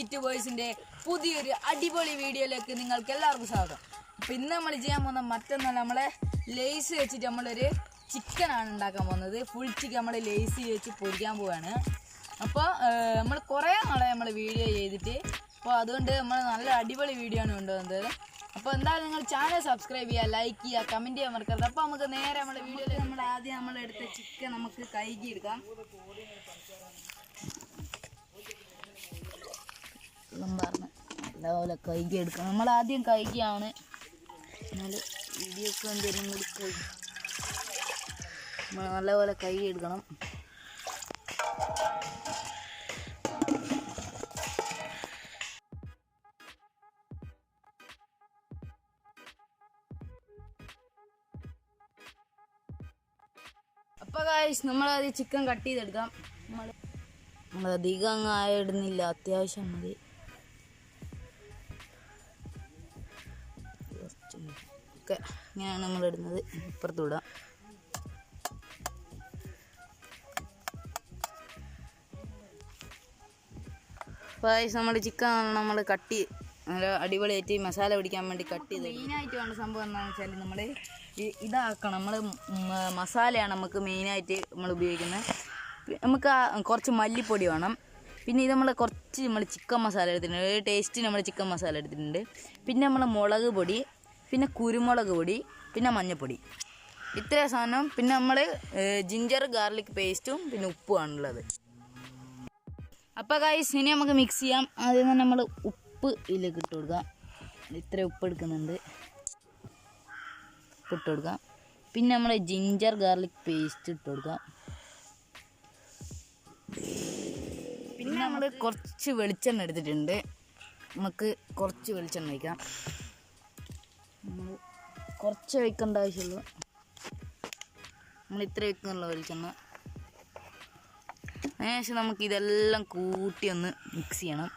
Beat ബോയ്സിന്റെ പുതിയൊരു അടിപൊളി വീഡിയോയിലേക്ക് നിങ്ങൾക്ക് എല്ലാവർക്കും സ്വാഗതം. അപ്പോൾ ഇന്ന് നമ്മൾ ചെയ്യാൻ പോകുന്ന മറ്റൊന്നല്ല, നമ്മളെ ലേസ് വെച്ചിട്ട് നമ്മളൊരു ചിക്കനാണ് ഉണ്ടാക്കാൻ പോകുന്നത്. ഫുൾ ചിക്കൻ നമ്മൾ ലേസ് വെച്ച് പൊരിക്കാൻ പോവുകയാണ്. അപ്പോൾ നമ്മൾ കുറേ നാളെ നമ്മൾ വീഡിയോ ചെയ്തിട്ട്, അപ്പോൾ അതുകൊണ്ട് നമ്മൾ നല്ല അടിപൊളി വീഡിയോ ആണ് കൊണ്ടുവന്നത്. അപ്പോൾ എന്തായാലും നിങ്ങൾ ചാനൽ സബ്സ്ക്രൈബ് ചെയ്യുക, ലൈക്ക് ചെയ്യുക, കമൻറ്റ് ചെയ്യാൻ മറക്കരുത്. അപ്പോൾ നമുക്ക് നേരെ നമ്മുടെ വീഡിയോയിൽ ആദ്യം നമ്മളെടുത്ത ചിക്കൻ നമുക്ക് കഴുകിയെടുക്കാം. നല്ലപോലെ കഴുകിയെടുക്കാം. നമ്മൾ ആദ്യം കഴുകിയാണ്, എന്നാൽ വീഡിയോക്ക് എന്തെങ്കിലും കൂടി നമ്മൾ നല്ലപോലെ കഴുകിയെടുക്കണം. അപ്പോൾ ഗായ്സ് നമ്മളത് ചിക്കൻ കട്ട് ചെയ്തെടുക്കാം. നമ്മളധികം അങ്ങ് ആയിടുന്നില്ല, അത്യാവശ്യം മതി. ഓക്കെ, ഇങ്ങനെയാണ് നമ്മളിടുന്നത്. ഇപ്പുറത്ത് വിടാം. ഗായ്സ് നമ്മൾ ചിക്കൻ നമ്മൾ കട്ട് നല്ല അടിപൊളിയായിട്ട് മസാല പിടിക്കാൻ വേണ്ടി കട്ട് ചെയ്ത്. മെയിനായിട്ട് വേണ്ട സംഭവം എന്താണെന്ന് വെച്ചാൽ നമ്മൾ ഇതാക്കണം. നമ്മൾ മസാലയാണ് നമുക്ക് മെയിനായിട്ട് നമ്മൾ ഉപയോഗിക്കുന്നത്. നമുക്ക് കുറച്ച് മല്ലിപ്പൊടി വേണം. പിന്നെ ഇത് നമ്മൾ ചിക്കൻ മസാല എടുത്തിട്ടുണ്ട്, ഒരു ടേസ്റ്റിന് നമ്മൾ ചിക്കൻ മസാല എടുത്തിട്ടുണ്ട്. പിന്നെ നമ്മൾ മുളക് പൊടി, പിന്നെ കുരുമുളക് പൊടി, പിന്നെ മഞ്ഞൾപ്പൊടി, ഇത്രയും സാധനം. പിന്നെ നമ്മൾ ജിഞ്ചർ ഗാർലിക് പേസ്റ്റും പിന്നെ ഉപ്പുമാണുള്ളത്. അപ്പോൾ ഗൈസ് ഇനി നമുക്ക് മിക്സ് ചെയ്യാം. ആദ്യം തന്നെ നമ്മൾ ഉപ്പ് ഇതിലേക്ക് ഇട്ട് കൊടുക്കാം. ഇത്ര ഉപ്പ് എടുക്കുന്നുണ്ട്, ഇട്ട് കൊടുക്കാം. പിന്നെ നമ്മൾ ജിഞ്ചർ ഗാർലിക് പേസ്റ്റ് ഇട്ട് കൊടുക്കാം. പിന്നെ നമ്മൾ കുറച്ച് വെളിച്ചെണ്ണ എടുത്തിട്ടുണ്ട്. നമുക്ക് കുറച്ച് വെളിച്ചെണ്ണ ഒഴിക്കാം. നമ്മൾ കുറച്ച് ഒഴിക്കേണ്ട ആവശ്യമുള്ളൂ. നമ്മൾ ഇത്ര ഒഴിക്കുന്നുള്ള വെളിച്ചെണ്ണ. അതിനുശേഷം നമുക്ക് ഇതെല്ലാം കൂട്ടി ഒന്ന് മിക്സ് ചെയ്യണം.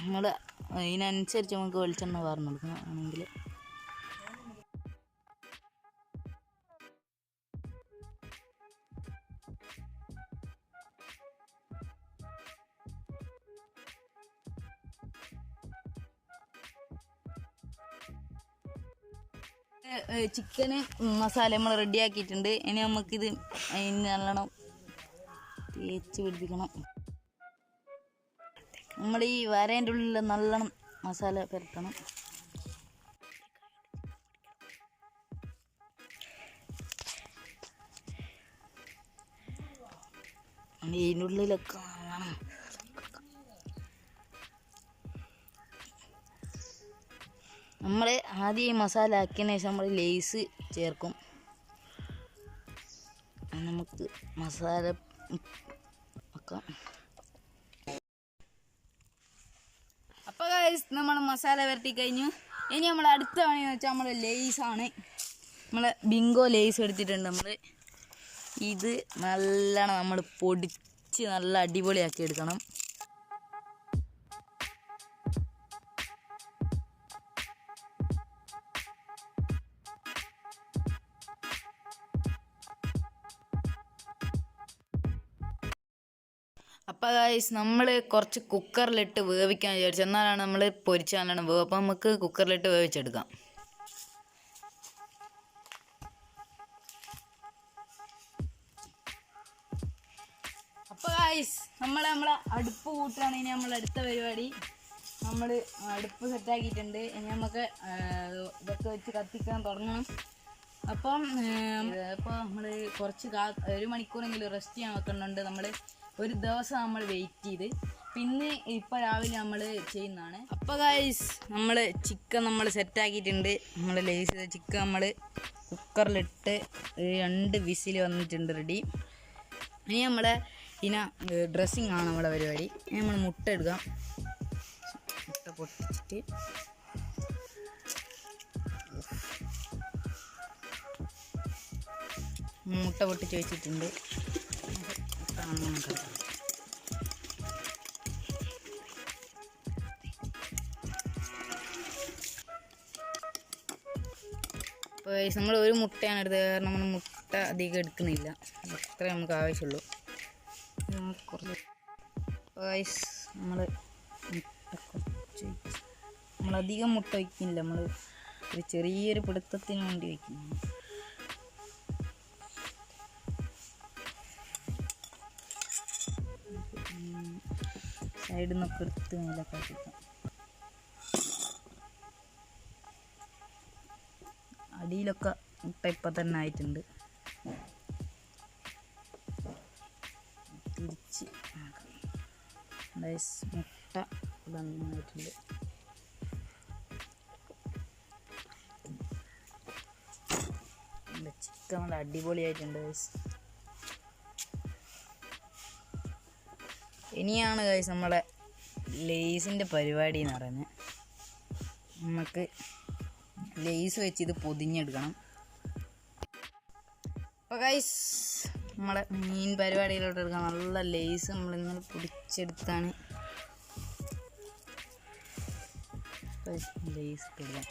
നമ്മൾ അതിനനുസരിച്ച് നമുക്ക് വെളിച്ചെണ്ണ വാർന്നു കൊടുക്കണം. ആണെങ്കിൽ ചിക്കന് മസാല നമ്മൾ റെഡിയാക്കിയിട്ടുണ്ട്. ഇനി നമുക്കിത് അതിന് നല്ലോണം തേച്ച് പിടിപ്പിക്കണം. നമ്മൾ ഈ വരേൻ്റെ ഉള്ളിൽ നല്ലോണം മസാല പുരട്ടണം. ഇതിൻ്റെ ഉള്ളിലൊക്കെ നല്ലോണം നമ്മൾ ആദ്യം ഈ മസാല ആക്കിയതിന് ശേഷം നമ്മൾ ലേസ് ചേർക്കും. നമുക്ക് മസാല വെക്കാം. അപ്പോൾ ഗൈസ് നമ്മൾ മസാല വരട്ടി കഴിഞ്ഞു. ഇനി നമ്മൾ അടുത്ത പണിയെന്ന് വെച്ചാൽ നമ്മൾ ലേസാണ്. നമ്മൾ ബിങ്കോ ലേസ് എടുത്തിട്ടുണ്ട്. നമ്മൾ ഇത് നല്ലോണം നമ്മൾ പൊടിച്ച് നല്ല അടിപൊളിയാക്കി എടുക്കണം. അപ്പോൾ ഗൈസ് നമ്മൾ കുറച്ച് കുക്കറിലിട്ട് വേവിക്കാൻ വിചാരിച്ചു. എന്നാലാണ് നമ്മൾ പൊരിച്ചാലാണ് വേവ്. അപ്പോൾ നമുക്ക് കുക്കറിലിട്ട് വേവിച്ചെടുക്കാം. അപ്പോൾ ഗൈസ് നമ്മളെ അടുപ്പ് കൂട്ടുകയാണ്. ഇനി നമ്മൾ അടുത്ത പരിപാടി. നമ്മൾ അടുപ്പ് സെറ്റാക്കിയിട്ടുണ്ട്. ഇനി നമുക്ക് ഇതൊക്കെ വെച്ച് കത്തിക്കാൻ തുടങ്ങണം. അപ്പം നമ്മൾ കുറച്ച് 1 മണിക്കൂറെങ്കിലും റെസ്റ്റ് ചെയ്യാൻ വെക്കുന്നുണ്ട്. നമ്മൾ ഒരു ദിവസം നമ്മൾ വെയിറ്റ് ചെയ്ത് പിന്നെ ഇപ്പോൾ രാവിലെ നമ്മൾ ചെയ്യുന്നതാണ്. അപ്പോൾ ഗൈസ് നമ്മൾ ചിക്കൻ നമ്മൾ സെറ്റാക്കിയിട്ടുണ്ട്. നമ്മൾ ലേസ് ചെയ്ത ചിക്കൻ നമ്മൾ കുക്കറിലിട്ട് 2 വിസിൽ വന്നിട്ടുണ്ട്, റെഡി. ഇനി നമ്മളെ ഡ്രസ്സിങ് ആണ് നമ്മുടെ പരിപാടി. ഇനി നമ്മൾ മുട്ട എടുക്കാം. മുട്ട പൊട്ടിച്ചിട്ട് മുട്ട പൊട്ടിച്ച് വെച്ചിട്ടുണ്ട്. അപ്പോൾ നമ്മൾ ഒരു മുട്ടയാണ് എടുത്തത്. കാരണം നമ്മൾ മുട്ട അധികം എടുക്കുന്നില്ല, അത്രേ നമുക്ക് ആവശ്യമുള്ളൂ. കുറച്ച് നമ്മളധികം മുട്ട വയ്ക്കുന്നില്ല, നമ്മൾ ഒരു ചെറിയൊരു പിടുത്തത്തിന് വേണ്ടി വയ്ക്കുന്നു. സൈഡിൽ നിന്നൊക്കെ എടുത്ത് മേലൊക്കെ ആക്കിക്കാം. അടിയിലൊക്കെ മുട്ട ഇപ്പം തന്നെ ആയിട്ടുണ്ട്. തിരിച്ച് മുട്ട നന്നായിട്ടുണ്ട്. ചിക്കൻ നല്ല അടിപൊളിയായിട്ടുണ്ട് ഗൈസ്. ഇനിയാണ് ഗൈസ് നമ്മളെ ലേസിൻ്റെ പരിപാടി എന്ന് പറയുന്നത്. നമുക്ക് ലേസ് വെച്ച് ഇത് പൊതിഞ്ഞെടുക്കണം. അപ്പോൾ ഗൈസ് നമ്മളെ മെയിൻ പരിപാടിയിലോട്ട് എടുക്കാം. നല്ല ലേസ് നമ്മൾ ഇന്നലെ പൊടിച്ചെടുത്താണ് ലേസ് ഇടാം.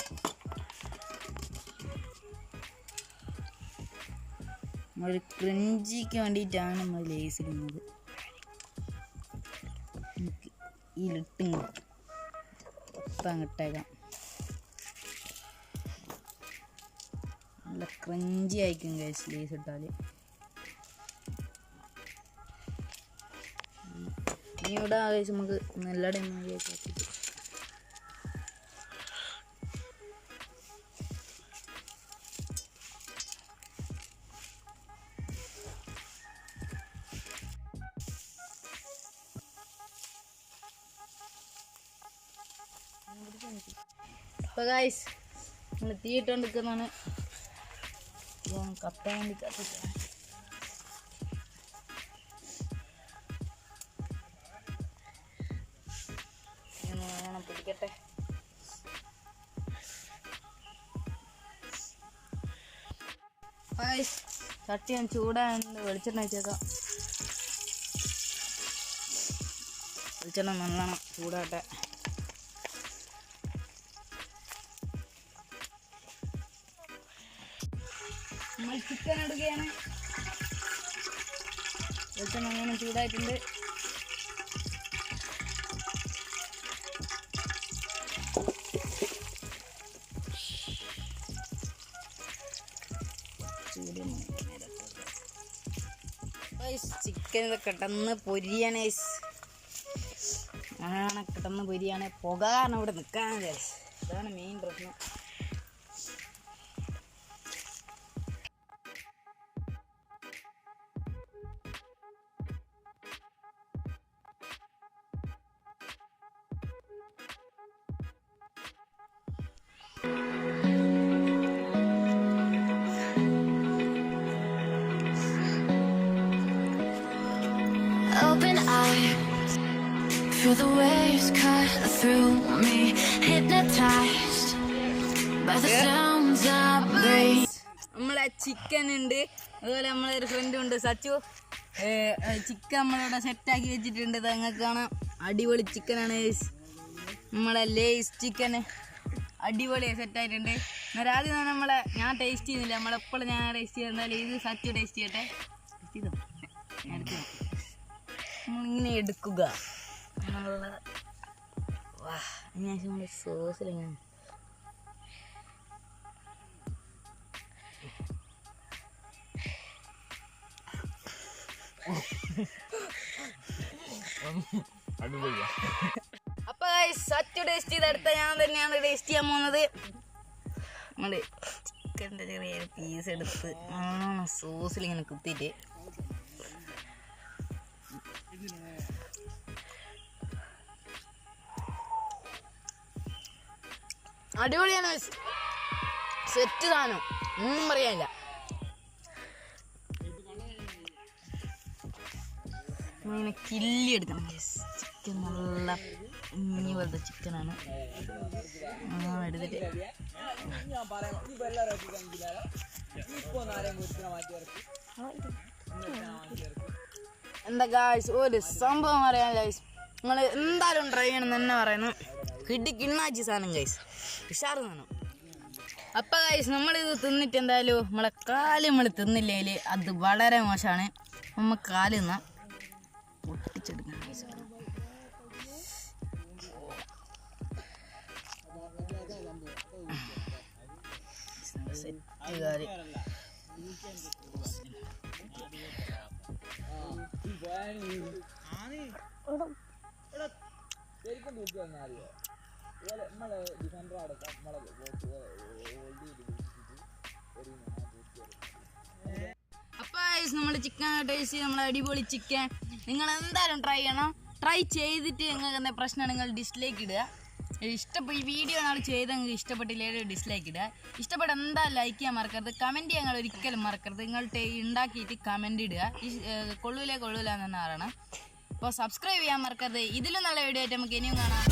നമ്മളൊരു ക്രഞ്ചിക്ക് വേണ്ടിയിട്ടാണ് നമ്മൾ ലേസ് ഇടുന്നത്. ഈ ലിട്ടും മൊത്തം അങ്ങോട്ടേക്കാം. നല്ല ക്രഞ്ചി ആയിരിക്കും ഗൈസ് ലേസ് ഇട്ടാൽ. ഇനി ഇവിടെ ഗൈസ് നമുക്ക് എല്ലായിടെയും ആക്കിയിട്ട് അപ്പോൾ ഗൈസ് നമ്മൾ തീയിട്ടുകൊണ്ടിരിക്കുന്നതാണ്. കത്താൻ വേണ്ടി കത്തിട്ടാണ്. പിടിക്കട്ടെ. ഗൈസ് ചട്ടി ഞാൻ ചൂടാണ്ട് വെളിച്ചെണ്ണ വെച്ചേക്കാം. വെളിച്ചെണ്ണ നല്ലോണം ചൂടാട്ടെ. നമ്മൾ ചിക്കൻ എടുക്കുകയാണ്. വെളിച്ചെണ്ണ അങ്ങനെ ചൂടായിട്ടുണ്ട്. ചിക്കൻ ഇതൊക്കെ കിടന്ന് പൊരിയാണ്. കിടന്ന് പൊരിയാണ്. പുക കാരണം ഇവിടെ നിൽക്കാൻ ഗൈസ്. ഇതാണ് മെയിൻ പ്രശ്നം. Open eyes, feel the waves cut through me, hypnotized by the sounds I breathe. നമ്മളെ ചിക്കൻ ഉണ്ട്, അതുപോലെ നമ്മളൊരു ഫ്രണ്ടും ഉണ്ട് സച്ചു. ചിക്കൻ നമ്മളിവിടെ സെറ്റാക്കി വെച്ചിട്ടുണ്ട്. നിങ്ങൾക്ക് കാണാം, അടിപൊളി ചിക്കനാണ് നമ്മളെ ലേസ് ചിക്കൻ. അടിപൊളിയായി സെറ്റായിട്ടുണ്ട്. എന്നാൽ ആദ്യം തന്നെ ഞാൻ ടേസ്റ്റ് ചെയ്യുന്നില്ല, നമ്മളെപ്പോഴും ഞാൻ ടേസ്റ്റ് ചെയ്യുന്നത്. ഇത് സച്ചു ടേസ്റ്റ് ചെയ്യട്ടെ. നമ്മളിങ്ങനെ എടുക്കുക. വാ നമ്മുടെ സോസിലെങ്ങനെ അപ്പൊ സച്ചു ടേസ്റ്റ് ചെയ്തെടുത്ത ഞാൻ തന്നെയാണ് ടേസ്റ്റ് ചെയ്യാൻ പോകുന്നത്. നമ്മള് ചിക്കൻ്റെ ചെറിയൊരു പീസ് എടുത്ത് സോസിലിങ്ങനെ കുത്തിയിട്ട് അടിപൊളിയാണ്. സെറ്റ് സാധനം, ഒന്നും പറയാനില്ല. ഇങ്ങനെ കില്ലി എടുക്കണം. ചിക്കൻ നല്ല കുഞ്ഞി പോലത്തെ ചിക്കനാണ്. എടുത്തിട്ട് എന്താ ഗായ്സ് ഒരു സംഭവം പറയാൻ ഗായ്സ്, നിങ്ങൾ എന്തായാലും ട്രൈ ചെയ്യണം തന്നെ പറയുന്നു. കിണ്ണാച്ചി സാധനം ഗൈസ്, ഉഷാറ് സാധനം. അപ്പം ഗൈസ് നമ്മളിത് തിന്നിട്ട് എന്തായാലും നമ്മളെ കാല് നമ്മൾ തിന്നില്ലെങ്കിൽ അത് വളരെ മോശമാണ്. നമ്മൾ കാല് തിന്നാം, പൊട്ടിച്ചെടുക്കണം ഗൈസ്. സെറ്റ് കാല് അപ്പോൾ നമ്മൾ ചിക്കൻ ടേസ്റ്റ് നമ്മൾ അടിപൊളി ചിക്കൻ നിങ്ങൾ എന്തായാലും ട്രൈ ചെയ്യണം. ട്രൈ ചെയ്തിട്ട് നിങ്ങൾക്ക് എന്താ പ്രശ്നമാണ് നിങ്ങൾ ഡിസ്ലൈക്ക് ഇടുക. ഈ വീഡിയോ നാൾ ചെയ്ത് നിങ്ങൾക്ക് ഇഷ്ടപ്പെട്ടില്ലേ ഡിസ്ലൈക്ക് ഇടുക. ഇഷ്ടപ്പെട്ട എന്തായാലും ലൈക്ക് ചെയ്യാൻ മറക്കരുത്. കമൻറ്റ് ചെയ്യാൻ ഒരിക്കലും മറക്കരുത്. നിങ്ങൾ ഉണ്ടാക്കിയിട്ട് കമൻറ്റ് ഇടുക. കൊള്ളൂല എന്നാണ് പറയണം. അപ്പോൾ സബ്സ്ക്രൈബ് ചെയ്യാൻ മറക്കരുത്. ഇതിലും നല്ല വീഡിയോ ആയിട്ട് നമുക്ക് ഇനിയും കാണാം.